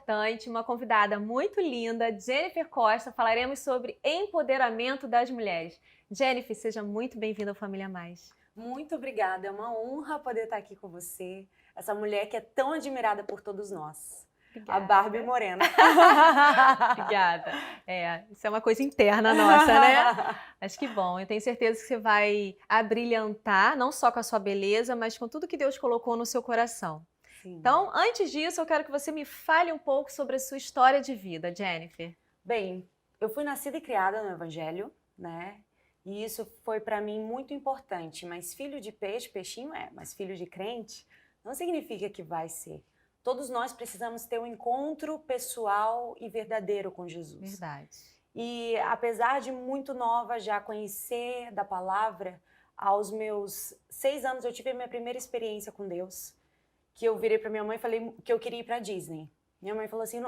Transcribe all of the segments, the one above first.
importante, uma convidada muito linda, Jennifer Costa. Falaremos sobre empoderamento das mulheres. Jennifer, seja muito bem-vinda ao Família Mais. Muito obrigada, é uma honra poder estar aqui com você, essa mulher que é tão admirada por todos nós. Obrigada. A Barbie Morena. Obrigada. Isso é uma coisa interna nossa, né? Mas que bom, eu tenho certeza que você vai abrilhantar, não só com a sua beleza, mas com tudo que Deus colocou no seu coração. Sim. Então, antes disso, eu quero que você me fale um pouco sobre a sua história de vida, Jennifer. Bem, eu fui nascida e criada no Evangelho, né? E isso foi para mim muito importante, mas filho de peixe, peixinho é, mas filho de crente não significa que vai ser. Todos nós precisamos ter um encontro pessoal e verdadeiro com Jesus. Verdade. E apesar de muito nova já conhecer da palavra, aos meus 6 anos eu tive a minha primeira experiência com Deus, que eu virei para minha mãe e falei que eu queria ir para Disney. Minha mãe falou assim,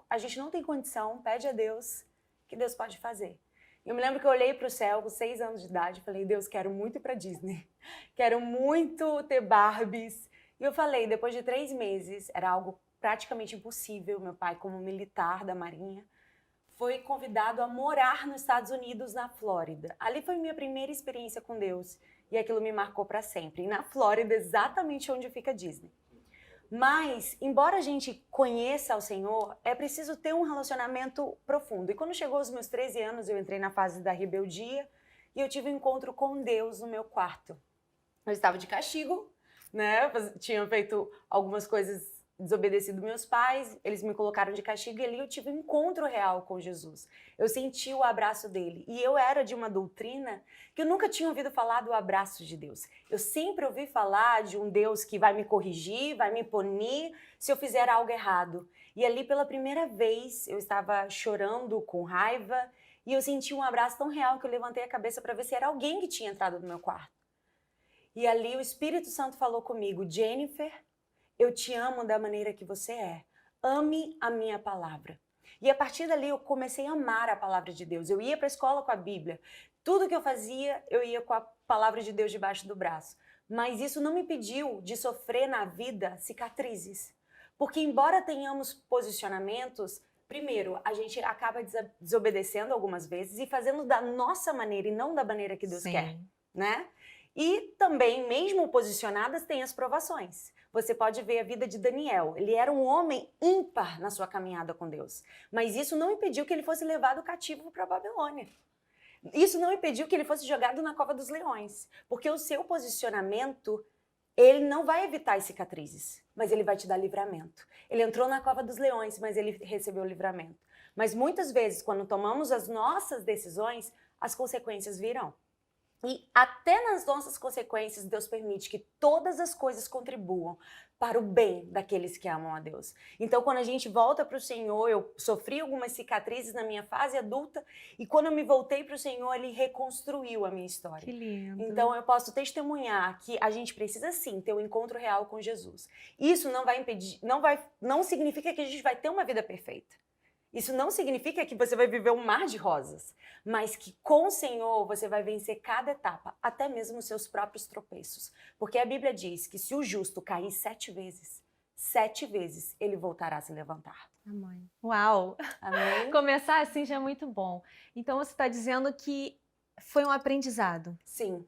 a gente não tem condição, pede a Deus que Deus pode fazer. Eu me lembro que eu olhei para o céu com 6 anos de idade e falei, Deus, quero muito ir para Disney, quero muito ter Barbies. E eu falei, depois de 3 meses, era algo praticamente impossível, meu pai, como militar da Marinha, foi convidado a morar nos Estados Unidos, na Flórida. Ali foi minha primeira experiência com Deus e aquilo me marcou para sempre. E na Flórida, exatamente onde fica Disney. Mas, embora a gente conheça o Senhor, é preciso ter um relacionamento profundo. E quando chegou os meus 13 anos, eu entrei na fase da rebeldia e eu tive um encontro com Deus no meu quarto. Eu estava de castigo, né? Tinha feito algumas coisas, desobedecido meus pais, eles me colocaram de castigo e ali eu tive um encontro real com Jesus. Eu senti o abraço dele e eu era de uma doutrina que eu nunca tinha ouvido falar do abraço de Deus. Eu sempre ouvi falar de um Deus que vai me corrigir, vai me punir se eu fizer algo errado. E ali pela primeira vez eu estava chorando com raiva e eu senti um abraço tão real que eu levantei a cabeça para ver se era alguém que tinha entrado no meu quarto. E ali o Espírito Santo falou comigo, Jennifer, eu te amo da maneira que você é. Ame a minha palavra. E a partir dali eu comecei a amar a palavra de Deus. Eu ia para a escola com a Bíblia. Tudo que eu fazia, eu ia com a palavra de Deus debaixo do braço. Mas isso não me impediu de sofrer na vida cicatrizes. Porque embora tenhamos posicionamentos, primeiro, a gente acaba desobedecendo algumas vezes e fazendo da nossa maneira e não da maneira que Deus quer, né? E também, mesmo posicionadas, tem as provações. Você pode ver a vida de Daniel. Ele era um homem ímpar na sua caminhada com Deus. Mas isso não impediu que ele fosse levado cativo para a Babilônia. Isso não impediu que ele fosse jogado na cova dos leões. Porque o seu posicionamento, ele não vai evitar as cicatrizes, mas ele vai te dar livramento. Ele entrou na cova dos leões, mas ele recebeu livramento. Mas muitas vezes, quando tomamos as nossas decisões, as consequências virão. E até nas nossas consequências, Deus permite que todas as coisas contribuam para o bem daqueles que amam a Deus. Então, quando a gente volta para o Senhor, eu sofri algumas cicatrizes na minha fase adulta e quando eu me voltei para o Senhor, Ele reconstruiu a minha história. Que lindo. Então, eu posso testemunhar que a gente precisa sim ter um encontro real com Jesus. Isso não vai impedir, não significa que a gente vai ter uma vida perfeita. Isso não significa que você vai viver um mar de rosas, mas que com o Senhor você vai vencer cada etapa, até mesmo os seus próprios tropeços. Porque a Bíblia diz que se o justo cair 7 vezes ele voltará a se levantar. Amém. Uau! Amém? Começar assim já é muito bom. Então você está dizendo que foi um aprendizado. Sim.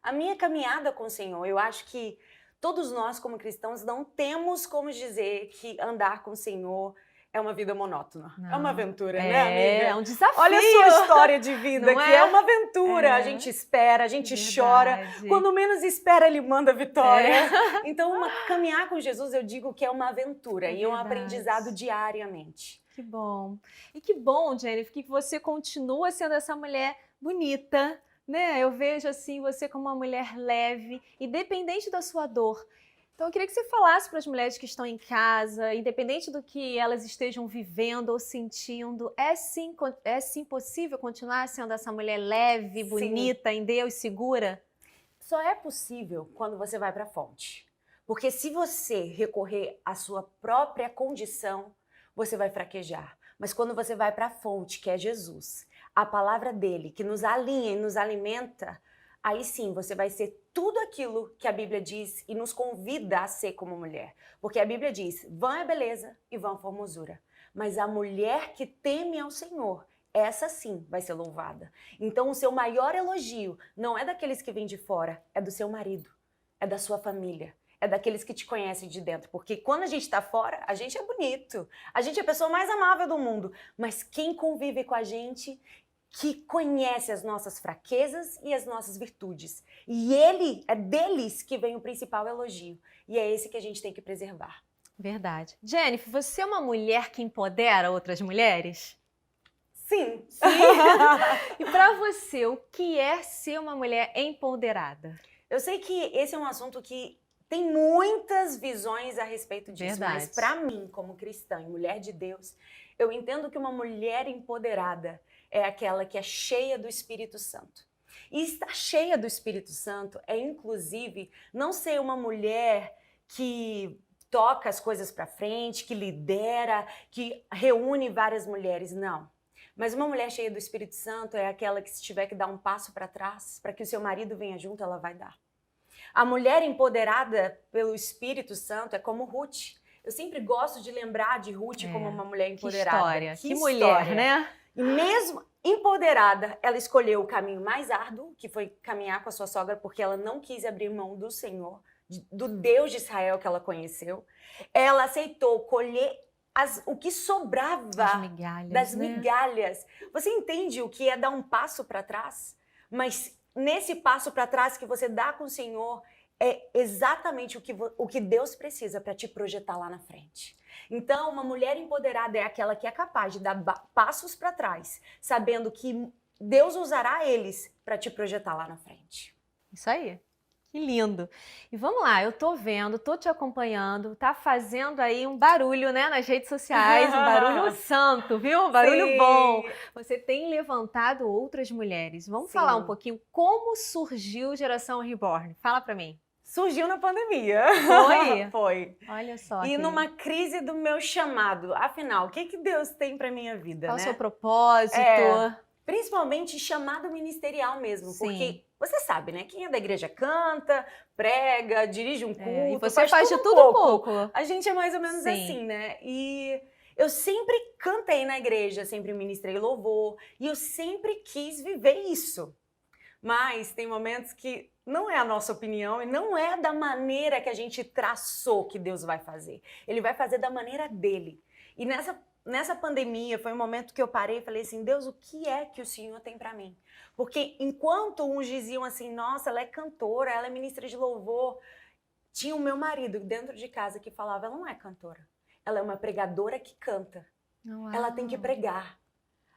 A minha caminhada com o Senhor, eu acho que todos nós como cristãos não temos como dizer que andar com o Senhor é uma vida monótona. Não. É uma aventura, né, amiga? É um desafio. Olha a sua história de vida, Não que é? é uma aventura. A gente espera, a gente chora. Quando menos espera, Ele manda a vitória. Então, caminhar com Jesus, eu digo que é uma aventura e é um aprendizado diariamente. Que bom. E que bom, Jennifer, que você continua sendo essa mulher bonita, né? Eu vejo assim você como uma mulher leve, independente da sua dor. Então, eu queria que você falasse para as mulheres que estão em casa, independente do que elas estejam vivendo ou sentindo, é sim possível continuar sendo essa mulher leve, bonita, em Deus, segura? Só é possível quando você vai para a fonte. Porque se você recorrer à sua própria condição, você vai fraquejar. Mas quando você vai para a fonte, que é Jesus, a palavra dele, que nos alinha e nos alimenta, aí sim você vai ser tudo aquilo que a Bíblia diz e nos convida a ser como mulher. Porque a Bíblia diz, vã é beleza e vã a formosura. Mas a mulher que teme ao Senhor, essa sim vai ser louvada. Então o seu maior elogio não é daqueles que vêm de fora, é do seu marido, é da sua família. É daqueles que te conhecem de dentro. Porque quando a gente está fora, a gente é bonito. A gente é a pessoa mais amável do mundo. Mas quem convive com a gente, que conhece as nossas fraquezas e as nossas virtudes. E é deles que vem o principal elogio. E é esse que a gente tem que preservar. Verdade. Jennifer, você é uma mulher que empodera outras mulheres? Sim. Sim. E para você, o que é ser uma mulher empoderada? Eu sei que esse é um assunto que tem muitas visões a respeito disso, Verdade. mas para mim, como cristã e mulher de Deus, eu entendo que uma mulher empoderada é aquela que é cheia do Espírito Santo. E estar cheia do Espírito Santo é, inclusive, não ser uma mulher que toca as coisas para frente, que lidera, que reúne várias mulheres, não. Mas uma mulher cheia do Espírito Santo é aquela que, se tiver que dar um passo para trás, para que o seu marido venha junto, ela vai dar. A mulher empoderada pelo Espírito Santo é como Ruth. Eu sempre gosto de lembrar de Ruth como uma mulher empoderada. Que história, que mulher, né? E mesmo empoderada, ela escolheu o caminho mais árduo, que foi caminhar com a sua sogra, porque ela não quis abrir mão do Senhor, do Deus de Israel que ela conheceu. Ela aceitou colher o que sobrava das migalhas. Você entende o que é dar um passo para trás? Mas nesse passo para trás que você dá com o Senhor, é exatamente o que Deus precisa para te projetar lá na frente. Então, uma mulher empoderada é aquela que é capaz de dar passos para trás, sabendo que Deus usará eles para te projetar lá na frente. Isso aí. Que lindo. E vamos lá, eu tô vendo, tô te acompanhando, tá fazendo aí um barulho, né, nas redes sociais, um barulho santo, viu? Um barulho Sim. bom. Você tem levantado outras mulheres. Vamos Sim. falar um pouquinho como surgiu Geração Reborn. Fala pra mim. Surgiu na pandemia. Foi? Foi. Olha só. E numa crise do meu chamado. Afinal, o que Deus tem pra minha vida, Qual né? o seu propósito? Principalmente chamado ministerial mesmo. Sim. Porque você sabe, né? Quem é da igreja canta, prega, dirige um culto. E você faz de tudo um pouco. A gente é mais ou menos assim, né? E eu sempre cantei na igreja, sempre ministrei louvor. E eu sempre quis viver isso. Mas tem momentos que não é a nossa opinião e não é da maneira que a gente traçou que Deus vai fazer. Ele vai fazer da maneira dele. E nessa pandemia foi um momento que eu parei e falei assim, Deus, o que é que o Senhor tem para mim? Porque enquanto uns diziam assim, nossa, ela é cantora, ela é ministra de louvor, tinha o meu marido dentro de casa que falava, ela não é cantora, ela é uma pregadora que canta. Uau. Ela tem que pregar.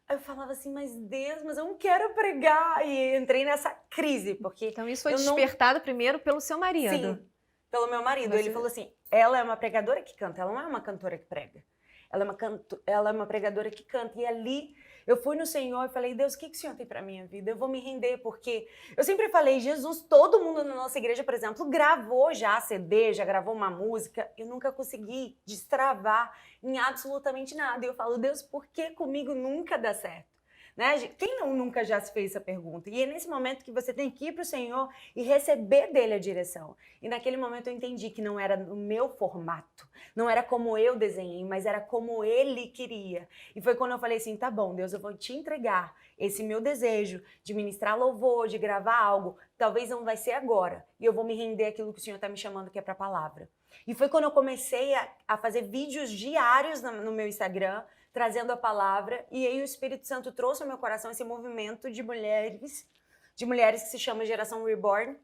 Aí eu falava assim, mas Deus, mas eu não quero pregar. E entrei nessa crise, porque... Então isso foi despertado primeiro pelo seu marido. Sim, pelo meu marido. Ele falou assim, ela é uma pregadora que canta, ela não é uma cantora que prega. Ela é uma pregadora que canta. E ali eu fui no Senhor e falei, Deus, o que o Senhor tem para minha vida? Eu vou me render, porque eu sempre falei, Jesus, todo mundo na nossa igreja, por exemplo, gravou já CD, já gravou uma música. Eu nunca consegui destravar em absolutamente nada. E eu falo, Deus, por que comigo nunca dá certo? Né? Quem nunca já se fez essa pergunta? E é nesse momento que você tem que ir para o Senhor e receber dele a direção. E naquele momento eu entendi que não era no meu formato, não era como eu desenhei, mas era como ele queria. E foi quando eu falei assim, tá bom, Deus, eu vou te entregar esse meu desejo de ministrar louvor, de gravar algo. Talvez não vai ser agora. E eu vou me render àquilo que o Senhor está me chamando, que é para a palavra. E foi quando eu comecei a fazer vídeos diários no meu Instagram, trazendo a palavra, e aí o Espírito Santo trouxe ao meu coração esse movimento de mulheres que se chama Geração Reborn,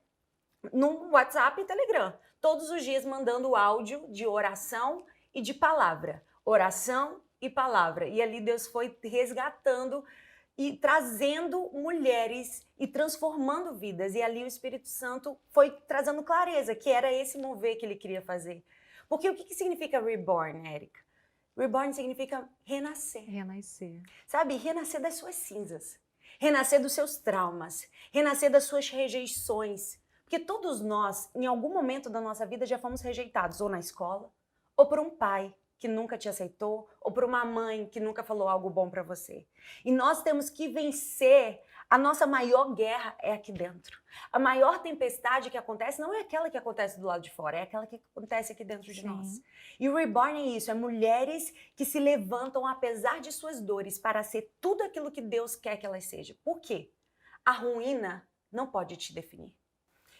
no WhatsApp e Telegram. Todos os dias mandando áudio de oração e de palavra. Oração e palavra. E ali Deus foi resgatando e trazendo mulheres e transformando vidas. E ali o Espírito Santo foi trazendo clareza, que era esse mover que ele queria fazer. Porque o que significa Reborn, Érica? Reborn significa renascer. Renascer. Sabe? Renascer das suas cinzas. Renascer dos seus traumas. Renascer das suas rejeições. Porque todos nós, em algum momento da nossa vida, já fomos rejeitados. Ou na escola, ou por um pai. que nunca te aceitou ou por uma mãe que nunca falou algo bom para você. E nós temos que vencer. A nossa maior guerra é aqui dentro. A maior tempestade que acontece não é aquela que acontece do lado de fora, é aquela que acontece aqui dentro de nós. E o Reborn é isso, é mulheres que se levantam apesar de suas dores para ser tudo aquilo que Deus quer que elas sejam. Por quê? A ruína não pode te definir.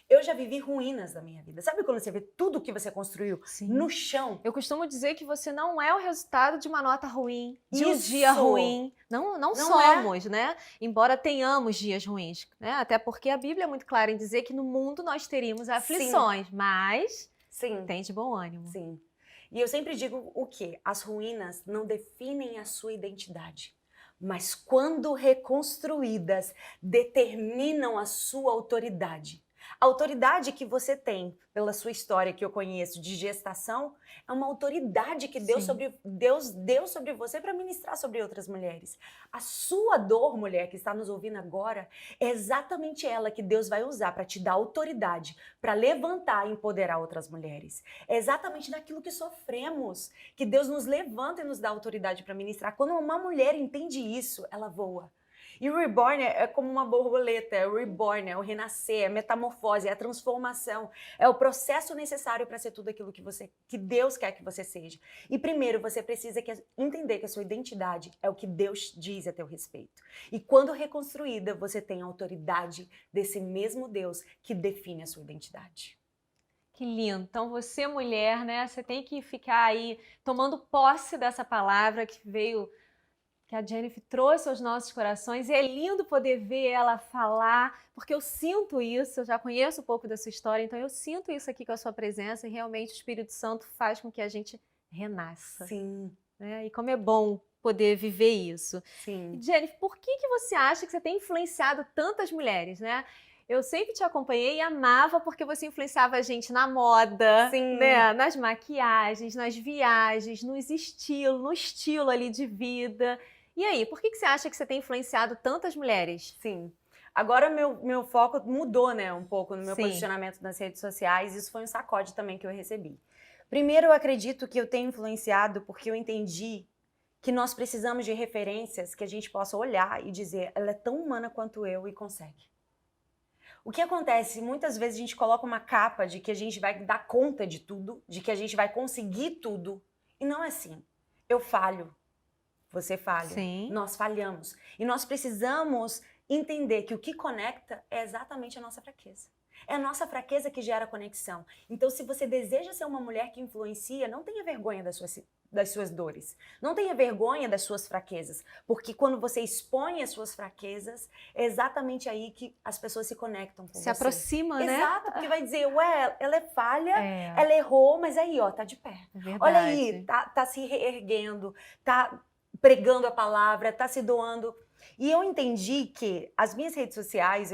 Eu já vivi ruínas na minha vida. Sabe quando você vê tudo que você construiu no chão? Eu costumo dizer que você não é o resultado de uma nota ruim, de um Isso. dia ruim. Não somos, né? Embora tenhamos dias ruins, né? Até porque a Bíblia é muito clara em dizer que no mundo nós teríamos aflições, mas tem de bom ânimo. Sim. E eu sempre digo o quê? As ruínas não definem a sua identidade, mas quando reconstruídas, determinam a sua autoridade. A autoridade que você tem pela sua história, que eu conheço, de gestação, é uma autoridade que Deus deu sobre você para ministrar sobre outras mulheres. A sua dor, mulher, que está nos ouvindo agora, é exatamente ela que Deus vai usar para te dar autoridade, para levantar e empoderar outras mulheres. É exatamente naquilo que sofremos que Deus nos levanta e nos dá autoridade para ministrar. Quando uma mulher entende isso, ela voa. E o Reborn é como uma borboleta, é o Reborn, é o renascer, é a metamorfose, é a transformação, é o processo necessário para ser tudo aquilo que Deus quer que você seja. E primeiro, você precisa entender que a sua identidade é o que Deus diz a teu respeito. E quando reconstruída, você tem a autoridade desse mesmo Deus que define a sua identidade. Que lindo. Então você, mulher, né, você tem que ficar aí tomando posse dessa palavra que veio, que a Jennifer trouxe aos nossos corações, e é lindo poder ver ela falar, porque eu sinto isso, eu já conheço um pouco da sua história, então eu sinto isso aqui com a sua presença, e realmente o Espírito Santo faz com que a gente renasça. Sim. Né? E como é bom poder viver isso. Sim. E Jennifer, por que você acha que você tem influenciado tantas mulheres, né? Eu sempre te acompanhei e amava porque você influenciava a gente na moda, né? Nas maquiagens, nas viagens, no estilo ali de vida. E aí, por que você acha que você tem influenciado tantas mulheres? Sim. Agora meu foco mudou, né, um pouco no meu posicionamento nas redes sociais. Isso foi um sacode também que eu recebi. Primeiro, eu acredito que eu tenho influenciado porque eu entendi que nós precisamos de referências que a gente possa olhar e dizer, ela é tão humana quanto eu e consegue. O que acontece? Muitas vezes a gente coloca uma capa de que a gente vai dar conta de tudo, de que a gente vai conseguir tudo. E não é assim. Eu falho. Você falha. Nós falhamos. E nós precisamos entender que o que conecta é exatamente a nossa fraqueza. É a nossa fraqueza que gera conexão. Então, se você deseja ser uma mulher que influencia, não tenha vergonha das suas dores. Não tenha vergonha das suas fraquezas. Porque quando você expõe as suas fraquezas, é exatamente aí que as pessoas se conectam com você. Se aproxima, né? Exato, porque vai dizer, ué, ela é falha, ela errou, mas aí, ó, tá de pé. Olha aí, tá se reerguendo, tá pregando a palavra, tá se doando. E eu entendi que as minhas redes sociais,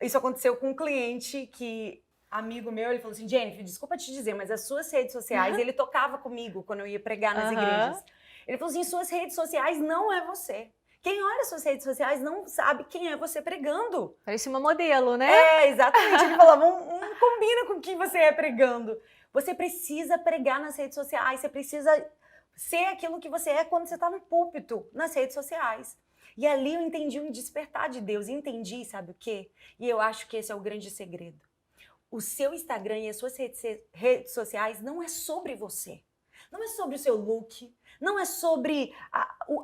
isso aconteceu com um cliente que, amigo meu, ele falou assim, Jennifer, desculpa te dizer, mas as suas redes sociais, ele tocava comigo quando eu ia pregar nas igrejas. Ele falou assim, suas redes sociais não é você. Quem olha suas redes sociais não sabe quem é você pregando. Parece uma modelo, né? É, exatamente. Ele falava, não combina com o que você é pregando. Você precisa pregar nas redes sociais, você precisa ser aquilo que você é quando você está no púlpito, nas redes sociais. E ali eu entendi um despertar de Deus, entendi, sabe o quê? E eu acho que esse é o grande segredo. O seu Instagram e as suas redes sociais não é sobre você. Não é sobre o seu look, não é sobre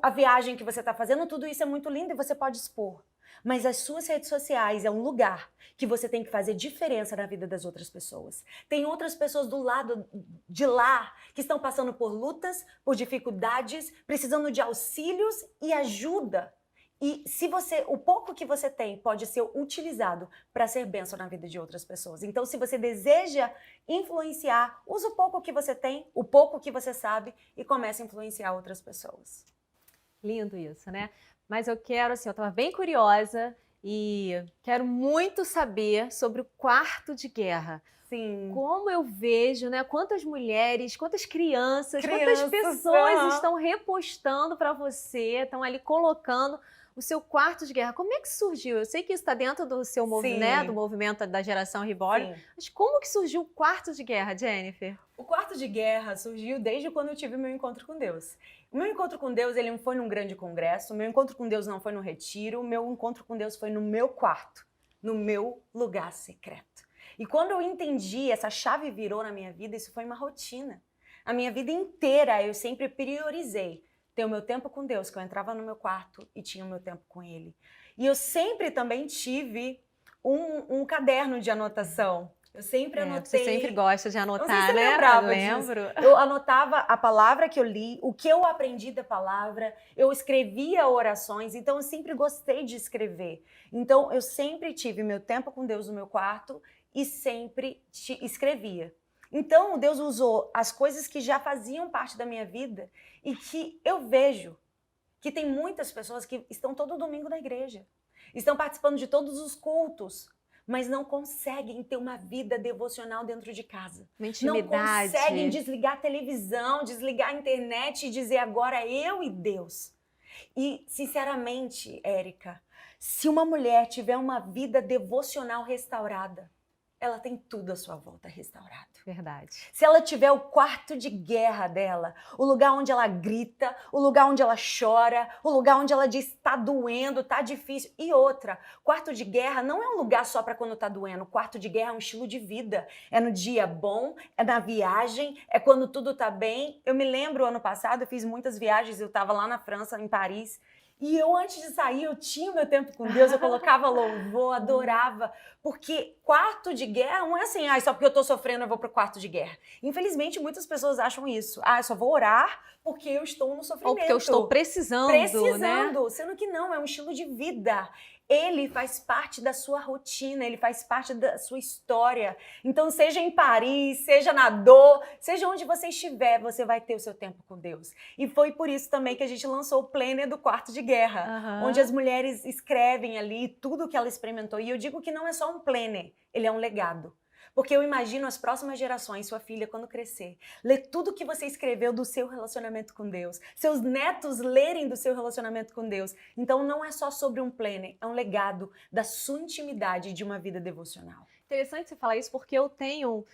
a viagem que você está fazendo, tudo isso é muito lindo e você pode expor. Mas as suas redes sociais é um lugar que você tem que fazer diferença na vida das outras pessoas. Tem outras pessoas do lado de lá que estão passando por lutas, por dificuldades, precisando de auxílios e ajuda. E se o pouco que você tem pode ser utilizado para ser bênção na vida de outras pessoas. Então, se você deseja influenciar, usa o pouco que você tem, o pouco que você sabe e comece a influenciar outras pessoas. Lindo isso, né? Mas eu quero, assim, eu estava bem curiosa e quero muito saber sobre o quarto de guerra. Sim. Como eu vejo, né? Quantas mulheres, quantas crianças quantas pessoas estão repostando para você, estão ali colocando o seu quarto de guerra. Como é que surgiu? Eu sei que isso está dentro do seu movimento, né, do movimento da geração Reborn, mas como que surgiu o quarto de guerra, Jennifer? O quarto de guerra surgiu desde quando eu tive o meu encontro com Deus. O meu encontro com Deus, ele não foi num grande congresso, o meu encontro com Deus não foi no retiro, o meu encontro com Deus foi no meu quarto, no meu lugar secreto. E quando eu entendi, essa chave virou na minha vida, isso foi uma rotina. A minha vida inteira eu sempre priorizei ter o meu tempo com Deus, que eu entrava no meu quarto e tinha o meu tempo com Ele. E eu sempre também tive um caderno de anotação. Eu sempre anotei. Você sempre gosta de anotar, não sei se né? Lembrava Lembro. Disso. Eu anotava a palavra que eu li, o que eu aprendi da palavra, eu escrevia orações, então eu sempre gostei de escrever. Então eu sempre tive meu tempo com Deus no meu quarto e sempre escrevia. Então Deus usou as coisas que já faziam parte da minha vida e que eu vejo que tem muitas pessoas que estão todo domingo na igreja, estão participando de todos os cultos, mas não conseguem ter uma vida devocional dentro de casa. Uma intimidade. Não conseguem desligar a televisão, desligar a internet e dizer agora eu e Deus. E, sinceramente, Érica, se uma mulher tiver uma vida devocional restaurada, ela tem tudo à sua volta restaurado. Verdade. Se ela tiver o quarto de guerra dela, o lugar onde ela grita, o lugar onde ela chora, o lugar onde ela diz tá doendo, tá difícil. E outra, quarto de guerra não é um lugar só para quando tá doendo. Quarto de guerra é um estilo de vida. É no dia bom, é na viagem, é quando tudo tá bem. Eu me lembro, ano passado, eu fiz muitas viagens, eu tava lá na França, em Paris, e eu, antes de sair, eu tinha o meu tempo com Deus, eu colocava louvor, adorava, porque quarto de guerra não é assim, só porque eu tô sofrendo eu vou pro quarto de guerra. Infelizmente, muitas pessoas acham isso. Eu só vou orar porque eu estou no sofrimento. Ou porque eu estou precisando, né? Sendo que não, é um estilo de vida. Ele faz parte da sua rotina, ele faz parte da sua história. Então, seja em Paris, seja na dor, seja onde você estiver, você vai ter o seu tempo com Deus. E foi por isso também que a gente lançou o Planner do Quarto de Guerra, onde as mulheres escrevem ali tudo que ela experimentou. E eu digo que não é só um planner, ele é um legado. Porque eu imagino as próximas gerações, sua filha, quando crescer, ler tudo que você escreveu do seu relacionamento com Deus. Seus netos lerem do seu relacionamento com Deus. Então, não é só sobre um planner, é um legado da sua intimidade de uma vida devocional. Interessante você falar isso, porque eu tenho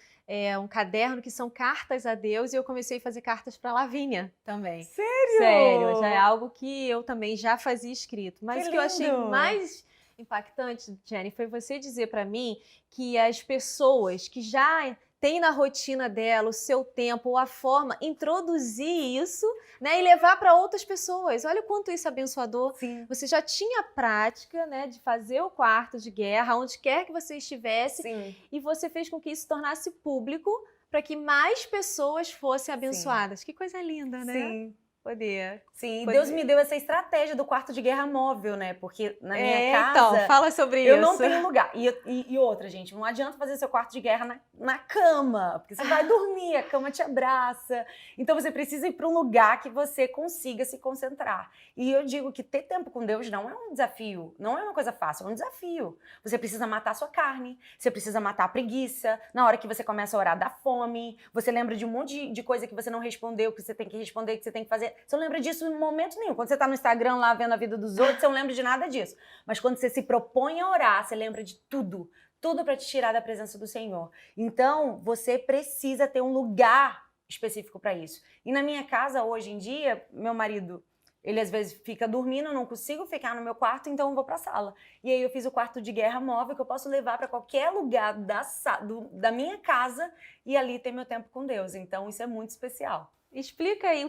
um caderno que são cartas a Deus e eu comecei a fazer cartas para Lavínia também. Sério? Sério, já é algo que eu também já fazia escrito. Mas o que eu achei lindo. mais impactante, Jenny, foi você dizer para mim que as pessoas que já têm na rotina dela o seu tempo ou a forma, introduzir isso, né, e levar para outras pessoas. Olha o quanto isso é abençoador. Sim. Você já tinha a prática, né, de fazer o quarto de guerra, onde quer que você estivesse, Sim. e você fez com que isso tornasse público para que mais pessoas fossem abençoadas. Sim. Que coisa linda, né? Sim. Poder. Sim, Deus me deu essa estratégia do quarto de guerra móvel, né? Porque na minha casa... Então, fala sobre isso. Eu não tenho lugar. E outra, gente, não adianta fazer seu quarto de guerra na cama, porque você vai dormir, a cama te abraça. Então, você precisa ir para um lugar que você consiga se concentrar. E eu digo que ter tempo com Deus não é um desafio, não é uma coisa fácil, é um desafio. Você precisa matar a sua carne, você precisa matar a preguiça. Na hora que você começa a orar, dá fome. Você lembra de um monte de coisa que você não respondeu, que você tem que responder, que você tem que fazer. Você não lembra disso em momento nenhum. Quando você tá no Instagram lá vendo a vida dos outros, você não lembra de nada disso. Mas quando você se propõe a orar, você lembra de tudo. Tudo para te tirar da presença do Senhor. Então, você precisa ter um lugar específico para isso. E na minha casa, hoje em dia, meu marido, ele às vezes fica dormindo, eu não consigo ficar no meu quarto, então eu vou para a sala. E aí eu fiz o quarto de guerra móvel que eu posso levar para qualquer lugar da minha casa e ali ter meu tempo com Deus. Então, isso é muito especial. Explica aí,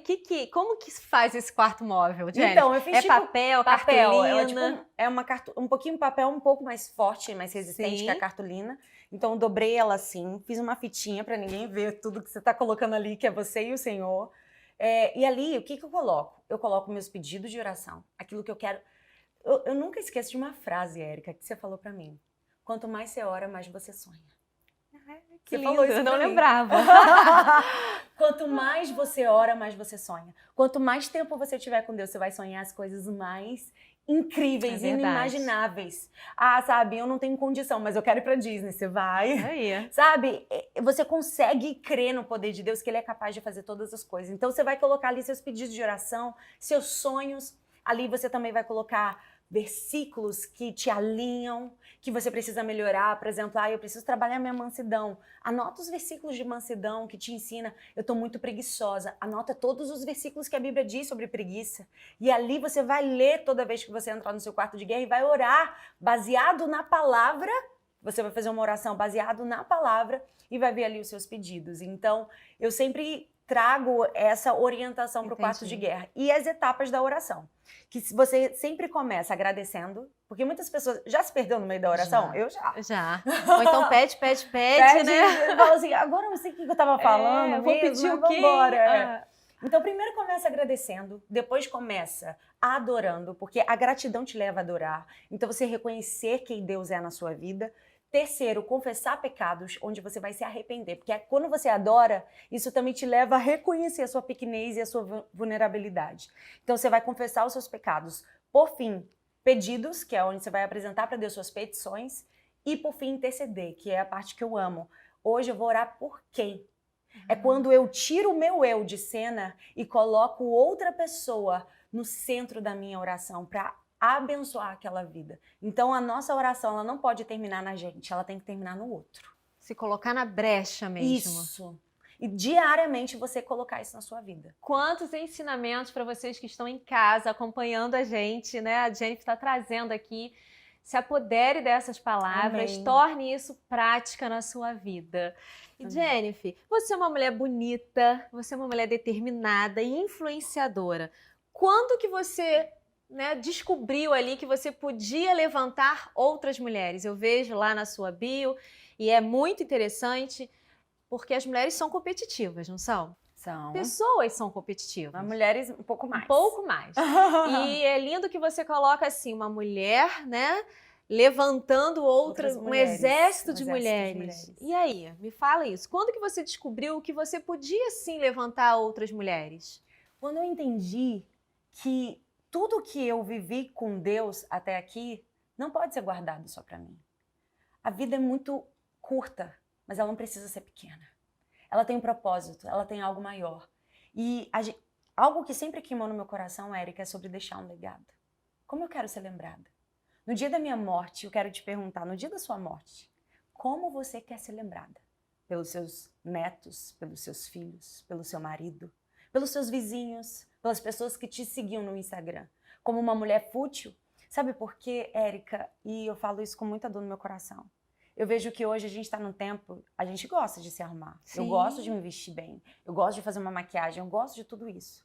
como que se faz esse quarto móvel, Jenny? Então, eu fiz papel, cartolina? Ela é um pouquinho papel um pouco mais forte, mais resistente Sim. que a cartolina. Então, eu dobrei ela assim, fiz uma fitinha para ninguém ver tudo que você está colocando ali, que é você e o Senhor. E ali, o que eu coloco? Eu coloco meus pedidos de oração, aquilo que eu quero. Eu nunca esqueço de uma frase, Érica, que você falou para mim. Quanto mais você ora, mais você sonha. Que você lindo, falou isso eu não pra mim. lembrava. Quanto mais você ora, mais você sonha. Quanto mais tempo você tiver com Deus, você vai sonhar as coisas mais incríveis, inimagináveis. Sabe, eu não tenho condição, mas eu quero ir pra Disney, você vai. Aí. Sabe, você consegue crer no poder de Deus, que Ele é capaz de fazer todas as coisas. Então você vai colocar ali seus pedidos de oração, seus sonhos. Ali você também vai colocar versículos que te alinham, que você precisa melhorar. Por exemplo, eu preciso trabalhar minha mansidão. Anota os versículos de mansidão que te ensina. Eu estou muito preguiçosa. Anota todos os versículos que a Bíblia diz sobre preguiça. E ali você vai ler toda vez que você entrar no seu quarto de guerra e vai orar baseado na palavra. Você vai fazer uma oração baseado na palavra e vai ver ali os seus pedidos. Então, eu sempre trago essa orientação para o quarto de guerra. E as etapas da oração. Que você sempre começa agradecendo, porque muitas pessoas já se perdeu no meio da oração? Já. Eu já. Já. Ou então pede, né? Fala assim, agora eu não sei o que eu tava falando, vou pedir o quê? Vambora. Então, primeiro começa agradecendo, depois começa adorando, porque a gratidão te leva a adorar. Então, você reconhecer quem Deus é na sua vida. Terceiro, confessar pecados, onde você vai se arrepender. Porque quando você adora, isso também te leva a reconhecer a sua pequenez e a sua vulnerabilidade. Então, você vai confessar os seus pecados. Por fim, pedidos, que é onde você vai apresentar para Deus suas petições. E, por fim, interceder, que é a parte que eu amo. Hoje eu vou orar por quem? É quando eu tiro o meu eu de cena e coloco outra pessoa no centro da minha oração para abençoar aquela vida. Então, a nossa oração, ela não pode terminar na gente, ela tem que terminar no outro. Se colocar na brecha mesmo. Isso. E diariamente você colocar isso na sua vida. Quantos ensinamentos para vocês que estão em casa acompanhando a gente, né? A Jennifer está trazendo aqui. Se apodere dessas palavras, Amém. Torne isso prática na sua vida. E Jennifer, você é uma mulher bonita, você é uma mulher determinada e influenciadora. Quando que você descobriu ali que você podia levantar outras mulheres? Eu vejo lá na sua bio e é muito interessante porque as mulheres são competitivas, não são? São. Pessoas são competitivas. As mulheres um pouco mais. Um pouco mais. E é lindo que você coloca assim, uma mulher, né? Levantando Outras um mulheres, exército um de exército de mulheres. mulheres. E aí, me fala isso. Quando que você descobriu que você podia sim levantar outras mulheres? Quando eu entendi que tudo que eu vivi com Deus até aqui não pode ser guardado só para mim. A vida é muito curta, mas ela não precisa ser pequena. Ela tem um propósito, ela tem algo maior. E algo que sempre queimou no meu coração, Érica, é sobre deixar um legado. Como eu quero ser lembrada? No dia da minha morte, eu quero te perguntar, no dia da sua morte, como você quer ser lembrada? Pelos seus netos, pelos seus filhos, pelo seu marido, pelos seus vizinhos, pelas pessoas que te seguiam no Instagram. Como uma mulher fútil? Sabe por quê, Érica? E eu falo isso com muita dor no meu coração. Eu vejo que hoje a gente está num tempo, a gente gosta de se arrumar. Sim. Eu gosto de me vestir bem, eu gosto de fazer uma maquiagem, eu gosto de tudo isso.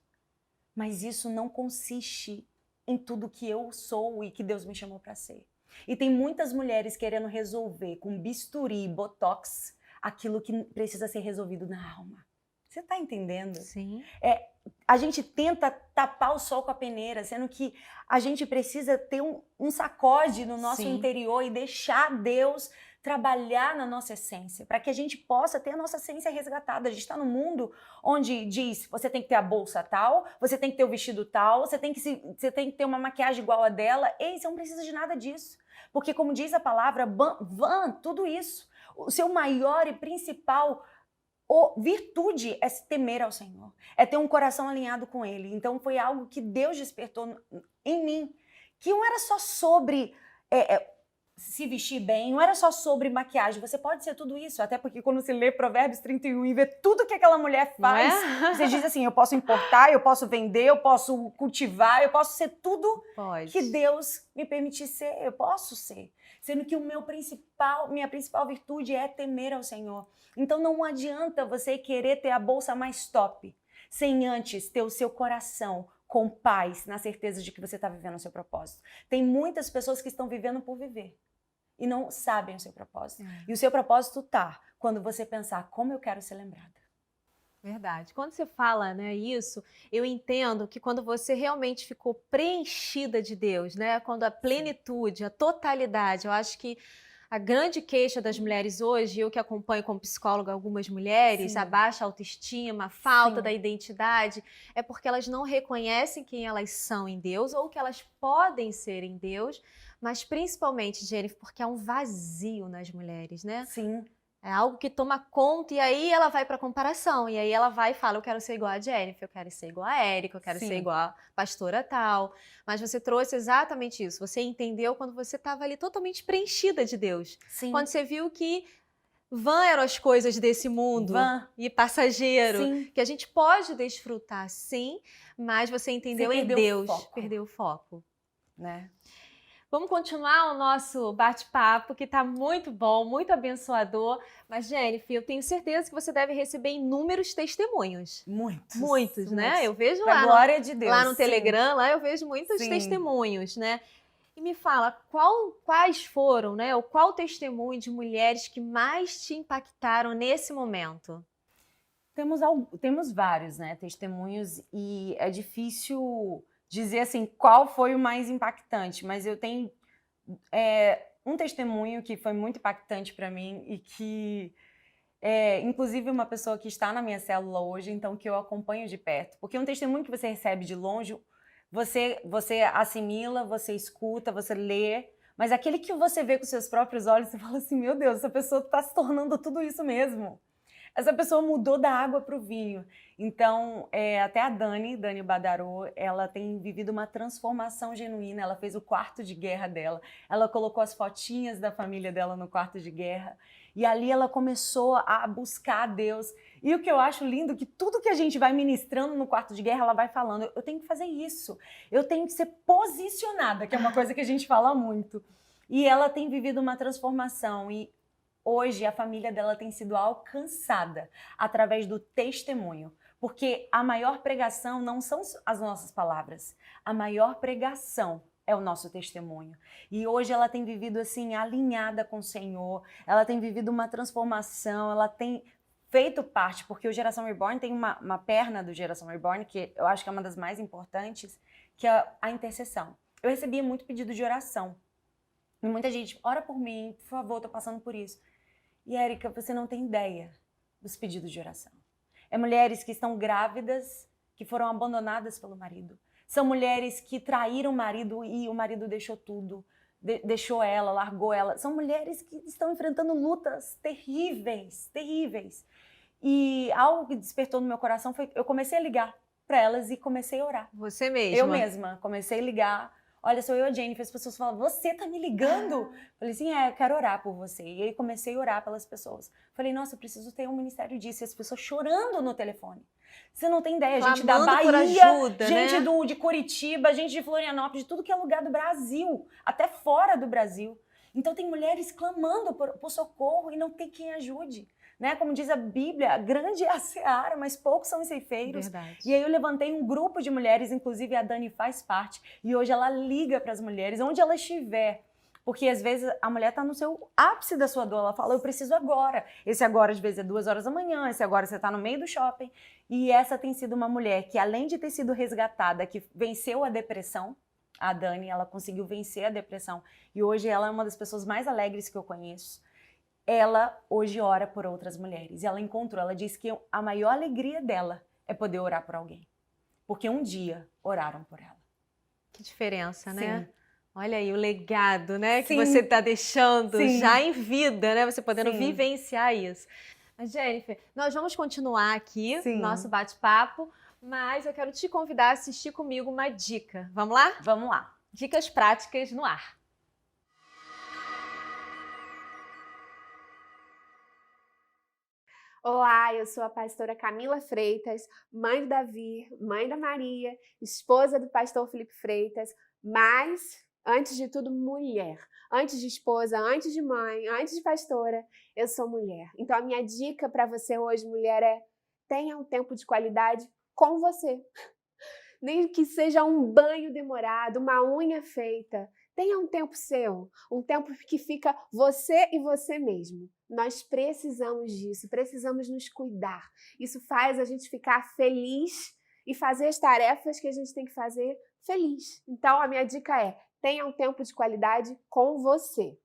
Mas isso não consiste em tudo que eu sou e que Deus me chamou para ser. E tem muitas mulheres querendo resolver com bisturi, botox, aquilo que precisa ser resolvido na alma. Você tá entendendo? Sim. A gente tenta tapar o sol com a peneira, sendo que a gente precisa ter um sacode no nosso Sim. interior e deixar Deus trabalhar na nossa essência, para que a gente possa ter a nossa essência resgatada. A gente está num mundo onde diz, você tem que ter a bolsa tal, você tem que ter o vestido tal, você tem que ter uma maquiagem igual a dela. Ei, você não precisa de nada disso. Porque como diz a palavra, tudo isso, o seu maior e principal virtude é temer ao Senhor, é ter um coração alinhado com Ele. Então foi algo que Deus despertou em mim, que não era só sobre se vestir bem, não era só sobre maquiagem. Você pode ser tudo isso, até porque quando você lê Provérbios 31 e vê tudo que aquela mulher faz, você diz assim, eu posso importar, eu posso vender, eu posso cultivar, eu posso ser tudo que Deus me permitir ser, eu posso ser. Sendo que minha principal virtude é temer ao Senhor. Então não adianta você querer ter a bolsa mais top, sem antes ter o seu coração com paz, na certeza de que você está vivendo o seu propósito. Tem muitas pessoas que estão vivendo por viver e não sabem o seu propósito. E o seu propósito tá quando você pensar, como eu quero ser lembrada. Verdade. Quando você fala, isso, eu entendo que quando você realmente ficou preenchida de Deus, quando a plenitude, a totalidade, eu acho que a grande queixa das mulheres hoje, eu que acompanho como psicóloga algumas mulheres, a baixa autoestima, a falta da identidade, é porque elas não reconhecem quem elas são em Deus ou que elas podem ser em Deus, mas principalmente, Jennifer, porque há um vazio nas mulheres, né? Sim. É algo que toma conta e aí ela vai para comparação. E aí ela vai e fala, eu quero ser igual a Jennifer, eu quero ser igual a Érica, eu quero ser Sim. igual a pastora tal. Mas você trouxe exatamente isso. Você entendeu quando você estava ali totalmente preenchida de Deus. Sim. Quando você viu que vã eram as coisas desse mundo e passageiro, Sim. que a gente pode desfrutar sim, mas você entendeu em Deus, perdeu o foco. Né? Vamos continuar o nosso bate-papo, que está muito bom, muito abençoador. Mas, Jennifer, eu tenho certeza que você deve receber inúmeros testemunhos. Muitos, né? Eu vejo pra glória de Deus, lá no sim. Telegram, lá eu vejo muitos testemunhos, né? E me fala, quais foram, né? Ou qual testemunho de mulheres que mais te impactaram nesse momento? Temos vários, né, testemunhos, e é difícil dizer assim qual foi o mais impactante, mas eu tenho um testemunho que foi muito impactante para mim e que inclusive uma pessoa que está na minha célula hoje, então que eu acompanho de perto, porque um testemunho que você recebe de longe, você assimila, você escuta, você lê, mas aquele que você vê com seus próprios olhos, você fala assim, meu Deus, essa pessoa está se tornando tudo isso mesmo. Essa pessoa mudou da água para o vinho. Então, até a Dani Badaró, ela tem vivido uma transformação genuína. Ela fez o quarto de guerra dela. Ela colocou as fotinhas da família dela no quarto de guerra. E ali ela começou a buscar a Deus. E o que eu acho lindo, que tudo que a gente vai ministrando no quarto de guerra, ela vai falando, eu tenho que fazer isso. Eu tenho que ser posicionada, que é uma coisa que a gente fala muito. E ela tem vivido uma transformação. E hoje, a família dela tem sido alcançada através do testemunho. Porque a maior pregação não são as nossas palavras. A maior pregação é o nosso testemunho. E hoje ela tem vivido assim, alinhada com o Senhor. Ela tem vivido uma transformação. Ela tem feito parte, porque o Geração Reborn tem uma perna do Geração Reborn, que eu acho que é uma das mais importantes, que é a intercessão. Eu recebia muito pedido de oração. E muita gente, ora por mim, por favor, tô passando por isso. E, Érica, você não tem ideia dos pedidos de oração. É mulheres que estão grávidas, que foram abandonadas pelo marido. São mulheres que traíram o marido e o marido deixou tudo, deixou ela, largou ela. São mulheres que estão enfrentando lutas terríveis, terríveis. E algo que despertou no meu coração foi eu comecei a ligar para elas e comecei a orar. Você mesma? Eu mesma. Comecei a ligar. Olha, sou eu, a Jennifer. As pessoas falam, você tá me ligando? Falei assim, eu quero orar por você. E aí comecei a orar pelas pessoas. Falei, nossa, eu preciso ter um ministério disso. E as pessoas chorando no telefone. Você não tem ideia, gente da Bahia, ajuda, gente né? de Curitiba, gente de Florianópolis, de tudo que é lugar do Brasil, até fora do Brasil. Então tem mulheres clamando por socorro e não tem quem ajude. Né? Como diz a Bíblia, grande é a seara, mas poucos são os ceifeiros. Verdade. E aí eu levantei um grupo de mulheres, inclusive a Dani faz parte, e hoje ela liga para as mulheres, onde ela estiver. Porque às vezes a mulher está no seu ápice da sua dor, ela fala, eu preciso agora. Esse agora às vezes é 2 horas da manhã, esse agora você está no meio do shopping. E essa tem sido uma mulher que, além de ter sido resgatada, que venceu a depressão, a Dani, ela conseguiu vencer a depressão. E hoje ela é uma das pessoas mais alegres que eu conheço. Ela hoje ora por outras mulheres. E ela encontrou, ela disse que a maior alegria dela é poder orar por alguém. Porque um dia oraram por ela. Que diferença, Sim. né? Olha aí o legado, né? Sim. Que você está deixando Sim. já em vida, né? Você podendo Sim. vivenciar isso. Mas, Jennifer, nós vamos continuar aqui Sim. no nosso bate-papo, mas eu quero te convidar a assistir comigo uma dica. Vamos lá? Vamos lá. Dicas práticas no ar. Olá, eu sou a pastora Camila Freitas, mãe do Davi, mãe da Maria, esposa do pastor Felipe Freitas, mas, antes de tudo, mulher. Antes de esposa, antes de mãe, antes de pastora, eu sou mulher. Então, a minha dica para você hoje, mulher, é tenha um tempo de qualidade com você. Nem que seja um banho demorado, uma unha feita. Tenha um tempo seu, um tempo que fica você e você mesmo. Nós precisamos disso, precisamos nos cuidar. Isso faz a gente ficar feliz e fazer as tarefas que a gente tem que fazer feliz. Então, a minha dica é, tenha um tempo de qualidade com você.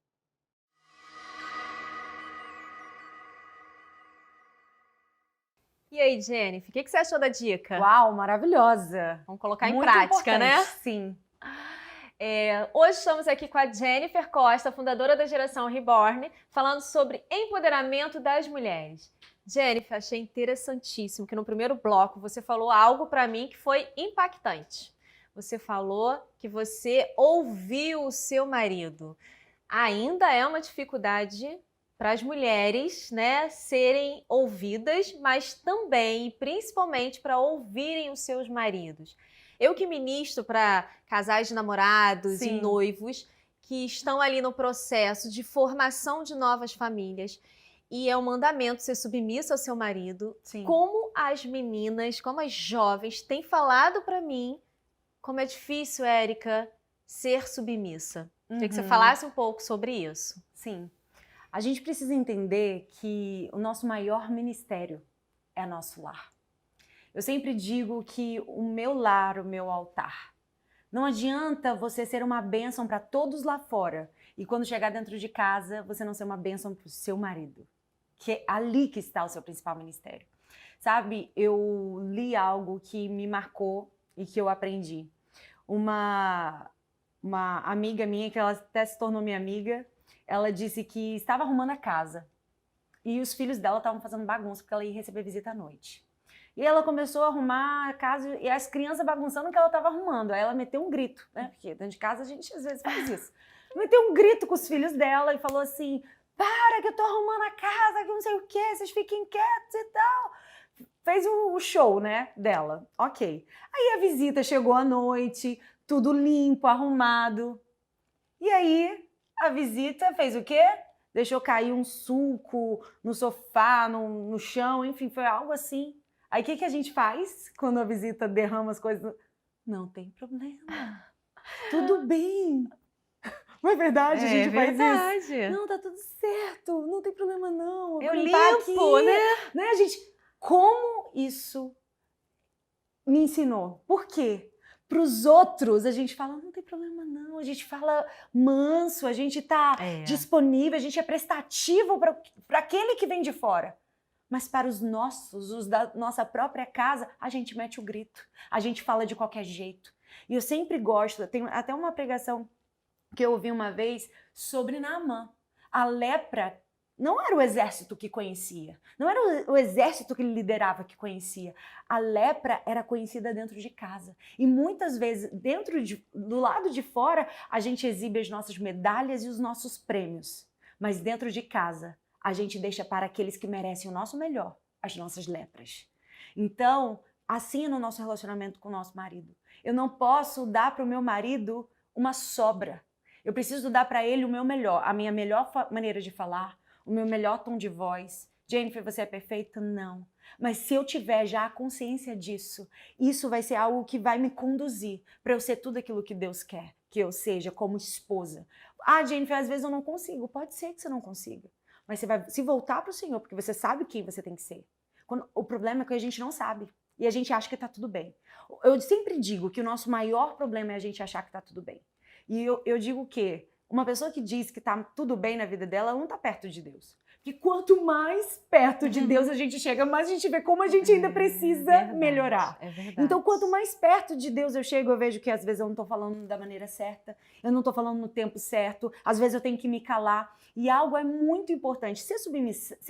E aí, Jennifer, o que você achou da dica? Uau, maravilhosa. Vamos colocar em Muito prática, importante. né? Sim. Hoje estamos aqui com a Jennifer Costa, fundadora da Geração Reborn, falando sobre empoderamento das mulheres. Jennifer, achei interessantíssimo que no primeiro bloco você falou algo para mim que foi impactante. Você falou que você ouviu o seu marido. Ainda é uma dificuldade para as mulheres, né, serem ouvidas, mas também e principalmente para ouvirem os seus maridos. Eu que ministro para casais de namorados e noivos que estão ali no processo de formação de novas famílias. E é um mandamento ser submissa ao seu marido. Sim. Como as meninas, como as jovens têm falado para mim como é difícil, Érica, ser submissa. Queria que você falasse um pouco sobre isso. Sim. A gente precisa entender que o nosso maior ministério é nosso lar. Eu sempre digo que o meu lar, o meu altar. Não adianta você ser uma bênção para todos lá fora e quando chegar dentro de casa, você não ser uma bênção para o seu marido. Que é ali que está o seu principal ministério. Sabe, eu li algo que me marcou e que eu aprendi. Uma amiga minha, que ela até se tornou minha amiga, ela disse que estava arrumando a casa e os filhos dela estavam fazendo bagunça porque ela ia receber visita à noite. E ela começou a arrumar a casa e as crianças bagunçando o que ela estava arrumando. Aí ela meteu um grito, né? Porque dentro de casa a gente às vezes faz isso. Meteu um grito com os filhos dela e falou assim: para que eu tô arrumando a casa, que não sei o quê, vocês fiquem quietos e tal. Fez o show, né, dela. Ok. Aí a visita chegou à noite, tudo limpo, arrumado. E aí a visita fez o quê? Deixou cair um suco no sofá, no chão, enfim, foi algo assim. Aí o que a gente faz quando a visita derrama as coisas? Não tem problema. Tudo bem. Não é verdade? A gente faz isso. Não, tá tudo certo. Não tem problema não. Eu limpo, né? A gente... Como isso me ensinou? Por quê? Para os outros, a gente fala, não tem problema não. A gente fala manso, a gente tá disponível, a gente é prestativo para aquele que vem de fora. Mas para os nossos, os da nossa própria casa, a gente mete o grito. A gente fala de qualquer jeito. E eu sempre gosto, tem até uma pregação que eu ouvi uma vez sobre Naamã. A lepra não era o exército que conhecia, não era o exército que ele liderava que conhecia. A lepra era conhecida dentro de casa. E muitas vezes, do lado de fora, a gente exibe as nossas medalhas e os nossos prêmios. Mas dentro de casa, a gente deixa para aqueles que merecem o nosso melhor, as nossas lepras. Então, assim é no nosso relacionamento com o nosso marido. Eu não posso dar para o meu marido uma sobra. Eu preciso dar para ele o meu melhor, a minha melhor maneira de falar, o meu melhor tom de voz. Jennifer, você é perfeita? Não. Mas se eu tiver já a consciência disso, isso vai ser algo que vai me conduzir para eu ser tudo aquilo que Deus quer que eu seja como esposa. Ah, Jennifer, às vezes eu não consigo. Pode ser que você não consiga. Mas você vai se voltar para o Senhor, porque você sabe quem você tem que ser. O problema é que a gente não sabe. E a gente acha que está tudo bem. Eu sempre digo que o nosso maior problema é a gente achar que está tudo bem. E eu digo que uma pessoa que diz que está tudo bem na vida dela, ela não está perto de Deus. Porque quanto mais perto de Deus a gente chega, mais a gente vê como a gente ainda precisa melhorar. É verdade. Então, quanto mais perto de Deus eu chego, eu vejo que às vezes eu não estou falando da maneira certa, eu não estou falando no tempo certo, às vezes eu tenho que me calar. E algo é muito importante. Ser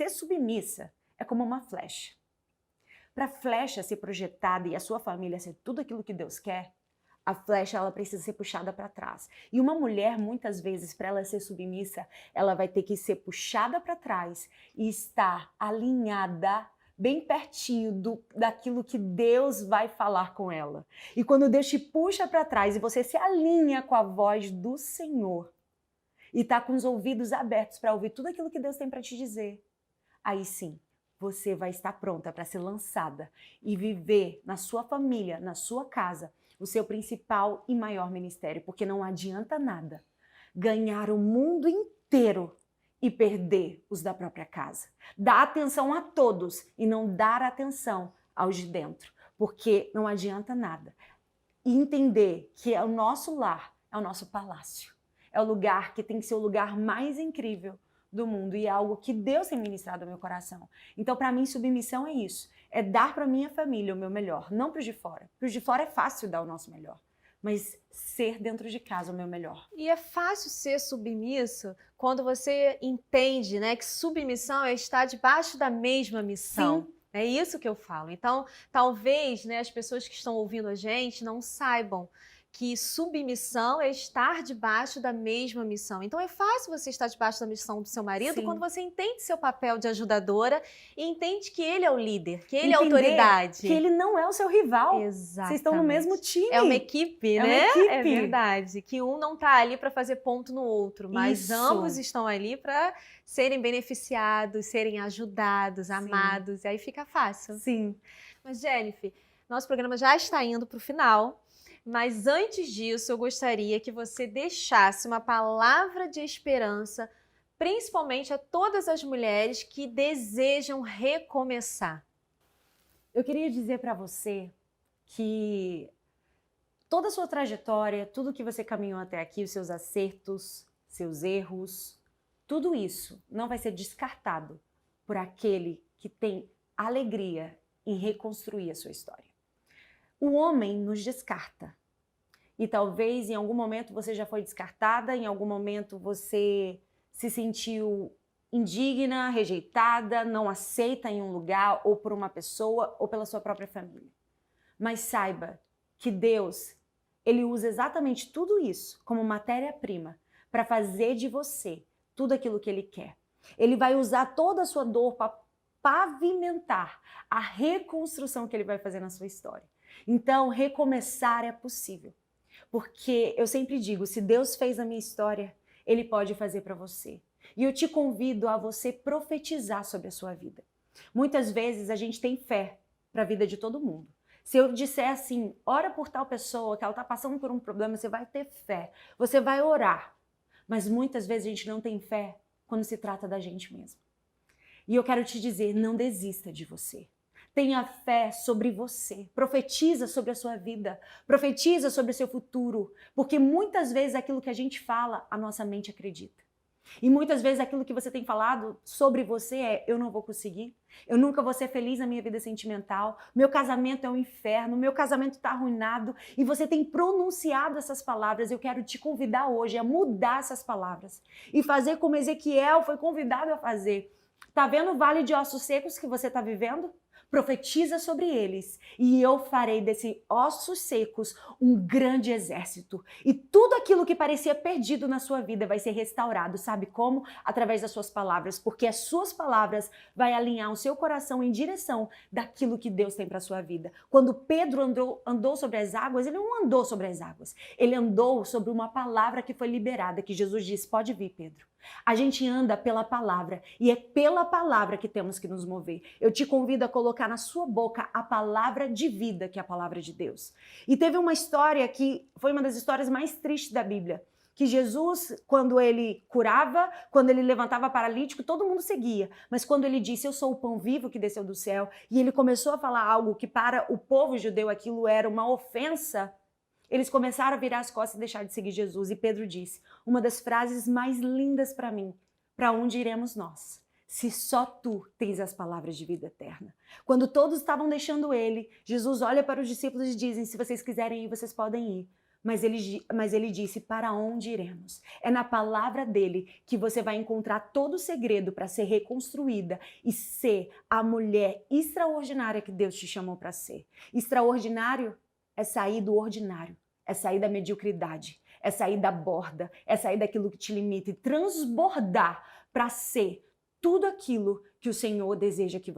submissa é como uma flecha. Para a flecha ser projetada e a sua família ser tudo aquilo que Deus quer, a flecha ela precisa ser puxada para trás. E uma mulher, muitas vezes, para ela ser submissa, ela vai ter que ser puxada para trás e estar alinhada bem pertinho daquilo que Deus vai falar com ela. E quando Deus te puxa para trás e você se alinha com a voz do Senhor e está com os ouvidos abertos para ouvir tudo aquilo que Deus tem para te dizer, aí sim, você vai estar pronta para ser lançada e viver na sua família, na sua casa, o seu principal e maior ministério, porque não adianta nada ganhar o mundo inteiro e perder os da própria casa. Dar atenção a todos e não dar atenção aos de dentro, porque não adianta nada. E entender que o nosso lar é o nosso palácio, é o lugar que tem que ser o lugar mais incrível do mundo e é algo que Deus tem ministrado ao meu coração. Então, para mim, submissão é isso. É dar para minha família o meu melhor, não para os de fora. Para os de fora é fácil dar o nosso melhor. mas ser dentro de casa o meu melhor. E é fácil ser submisso quando você entende, né, que submissão é estar debaixo da mesma missão. Sim. É isso que eu falo. Então, talvez, né, as pessoas que estão ouvindo a gente não saibam que submissão é estar debaixo da mesma missão. Então, é fácil você estar debaixo da missão do seu marido Sim. quando você entende seu papel de ajudadora e entende que ele é o líder, que ele é a Entender autoridade. que ele não é o seu rival. Exatamente. Vocês estão no mesmo time. É uma equipe, É né? uma equipe. É verdade. Que um não está ali para fazer ponto no outro, mas Isso. ambos estão ali para serem beneficiados, serem ajudados, amados. E aí fica fácil. Sim. Mas, Jennifer, nosso programa já está indo para o final. Mas antes disso, eu gostaria que você deixasse uma palavra de esperança, principalmente a todas as mulheres que desejam recomeçar. Eu queria dizer para você que toda a sua trajetória, tudo que você caminhou até aqui, os seus acertos, seus erros, tudo isso não vai ser descartado por aquele que tem alegria em reconstruir a sua história. O homem nos descarta. E talvez em algum momento você já foi descartada, em algum momento você se sentiu indigna, rejeitada, não aceita em um lugar, ou por uma pessoa, ou pela sua própria família. Mas saiba que Deus, Ele usa exatamente tudo isso como matéria-prima para fazer de você tudo aquilo que Ele quer. Ele vai usar toda a sua dor para pavimentar a reconstrução que Ele vai fazer na sua história. Então, recomeçar é possível. Porque eu sempre digo, se Deus fez a minha história, Ele pode fazer para você. E eu te convido a você profetizar sobre a sua vida. Muitas vezes a gente tem fé para a vida de todo mundo. Se eu disser assim, ora por tal pessoa que ela está passando por um problema, você vai ter fé, você vai orar. Mas muitas vezes a gente não tem fé quando se trata da gente mesmo. E eu quero te dizer, não desista de você. Tenha fé sobre você, profetiza sobre a sua vida, profetiza sobre o seu futuro, porque muitas vezes aquilo que a gente fala, a nossa mente acredita. E muitas vezes aquilo que você tem falado sobre você é, eu não vou conseguir, eu nunca vou ser feliz na minha vida sentimental, meu casamento é um inferno, meu casamento está arruinado, e você tem pronunciado essas palavras. Eu quero te convidar hoje a mudar essas palavras e fazer como Ezequiel foi convidado a fazer. Tá vendo o vale de ossos secos que você está vivendo? Profetiza sobre eles, e eu farei desses ossos secos um grande exército. E tudo aquilo que parecia perdido na sua vida vai ser restaurado. Sabe como? Através das suas palavras, porque as suas palavras vai alinhar o seu coração em direção daquilo que Deus tem para a sua vida. Quando Pedro andou sobre as águas, ele não andou sobre as águas. Ele andou sobre uma palavra que foi liberada, que Jesus disse, pode vir, Pedro. A gente anda pela palavra e é pela palavra que temos que nos mover. Eu te convido a colocar na sua boca a palavra de vida, que é a palavra de Deus. E teve uma história que foi uma das histórias mais tristes da Bíblia, que Jesus, quando ele curava, quando ele levantava paralítico, todo mundo seguia. Mas quando ele disse, eu sou o pão vivo que desceu do céu, e ele começou a falar algo que para o povo judeu aquilo era uma ofensa, eles começaram a virar as costas e deixar de seguir Jesus. E Pedro disse, uma das frases mais lindas para mim, para onde iremos nós? Se só tu tens as palavras de vida eterna. Quando todos estavam deixando ele, Jesus olha para os discípulos e diz, se vocês quiserem ir, vocês podem ir. Mas ele disse, para onde iremos? É na palavra dele que você vai encontrar todo o segredo para ser reconstruída e ser a mulher extraordinária que Deus te chamou para ser. Extraordinário é sair do ordinário, é sair da mediocridade, é sair da borda, é sair daquilo que te limita e transbordar para ser tudo aquilo que o Senhor deseja que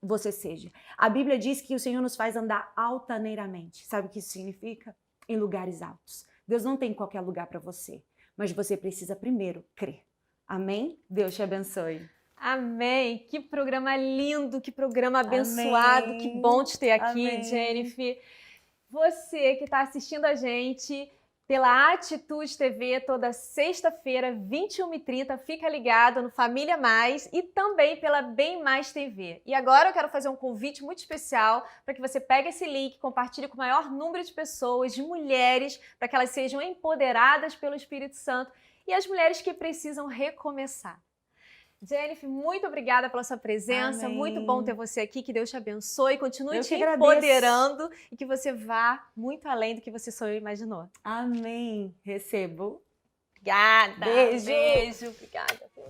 você seja. A Bíblia diz que o Senhor nos faz andar altaneiramente. Sabe o que isso significa? Em lugares altos. Deus não tem qualquer lugar para você, mas você precisa primeiro crer. Amém? Deus te abençoe. Amém! Que programa lindo, que programa abençoado, Amém. Que bom te ter aqui, Amém. Jennifer. Você que está assistindo a gente pela Atitude TV toda sexta-feira, 21h30, fica ligado no Família Mais e também pela Bem Mais TV. E agora eu quero fazer um convite muito especial para que você pegue esse link, compartilhe com o maior número de pessoas, de mulheres, para que elas sejam empoderadas pelo Espírito Santo e as mulheres que precisam recomeçar. Jennifer, muito obrigada pela sua presença. Amém. Muito bom ter você aqui. Que Deus te abençoe. Continue Eu te que agradeço. empoderando e que você vá muito além do que você sonhou e imaginou. Amém. Recebo. Obrigada. Beijo. Beijo. Obrigada.